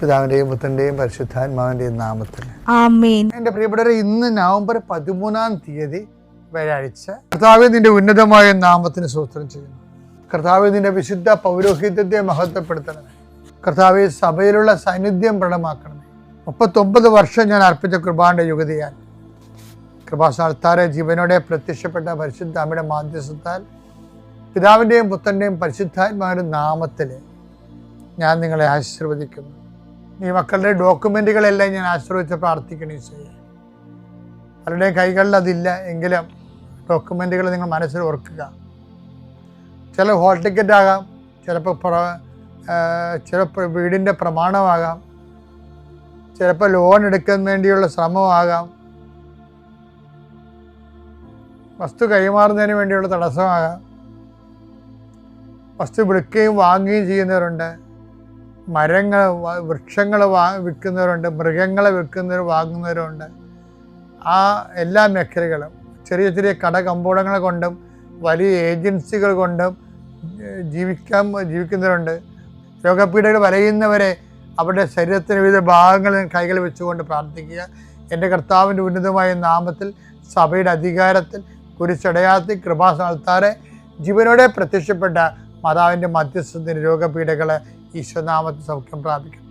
പിതാവിന്റെയും പുത്രന്റെയും പരിശുദ്ധാത്മാവിന്റെയും നാമത്തിൽ ആമേൻ. എൻ്റെ പ്രിയപ്പെട്ടവരെ, ഇന്ന് നവംബർ 13 വ്യാഴാഴ്ച. കർത്താവേ, നിന്റെ ഉന്നതമായ നാമത്തിന് സ്തോത്രം ചെയ്യുന്നു. കർത്താവേ, നിന്റെ വിശുദ്ധ പൗരോഹിത്യത്തെ മഹത്വപ്പെടുത്തണമേ. കർത്താവേ, സഭയിലുള്ള സാന്നിധ്യം പ്രകടമാക്കണമേ. 39 വർഷം ഞാൻ അർപ്പിച്ച കൃപാന്റെ യുഗതിയാൽ കൃപാസ്ഥാനത്താരെ ജീവനോടെ പ്രത്യക്ഷപ്പെട്ട പരിശുദ്ധ അമ്മയുടെ മാധ്യസ്ഥത്താൽ പിതാവിൻ്റെയും പുത്രൻ്റെയും പരിശുദ്ധാത്മാവിൻ്റെ നാമത്തിൽ ഞാൻ നിങ്ങളെ ആശീർവദിക്കുന്നു. ഈ മക്കളുടെ ഡോക്യുമെൻറ്റുകളെല്ലാം ഞാൻ ആശ്രയിച്ച് പ്രാർത്ഥിക്കണേ ചെയ്യേ. പലരുടെയും കൈകളിൽ അതില്ല എങ്കിലും ഡോക്യുമെൻറ്റുകൾ നിങ്ങൾ മനസ്സിൽ ഓർക്കുക. ചില ഹോൾ ടിക്കറ്റ് ആകാം, ചിലപ്പോൾ വീടിൻ്റെ പ്രമാണമാകാം, ചിലപ്പോൾ ലോൺ എടുക്കാൻ വേണ്ടിയുള്ള ശ്രമമാകാം, വസ്തു കൈമാറുന്നതിന് വേണ്ടിയുള്ള തടസ്സമാകാം. വസ്തു വിൽക്കുകയും വാങ്ങുകയും ചെയ്യുന്നവരുണ്ട്. വൃക്ഷങ്ങൾ വിൽക്കുന്നവരുണ്ട്, മൃഗങ്ങളെ വാങ്ങുന്നവരുണ്ട്. ആ എല്ലാ മേഖലകളും ചെറിയ ചെറിയ കമ്പൗണ്ടങ്ങൾ കൊണ്ടും വലിയ ഏജൻസികൾ കൊണ്ടും ജീവിക്കുന്നവരുണ്ട്. രോഗപീഠകൾ വലയുന്നവരെ അവരുടെ ശരീരത്തിന് വിവിധ ഭാഗങ്ങളിൽ കൈകൾ വെച്ചുകൊണ്ട് പ്രാർത്ഥിക്കുക. എൻ്റെ കർത്താവിൻ്റെ ഉന്നതമായ നാമത്തിൽ സഭയുടെ അധികാരത്തിൽ കുരിശടയാത്തി കൃപാസ്ഥാനത്താരെ ജീവനോടെ പ്രത്യക്ഷപ്പെട്ട മാതാവിൻ്റെ മധ്യസ്ഥത്തിന് രോഗപീഠകളെ ഈശ്വരനാമത്തിൽ സൗഖ്യം പ്രാപിക്കും.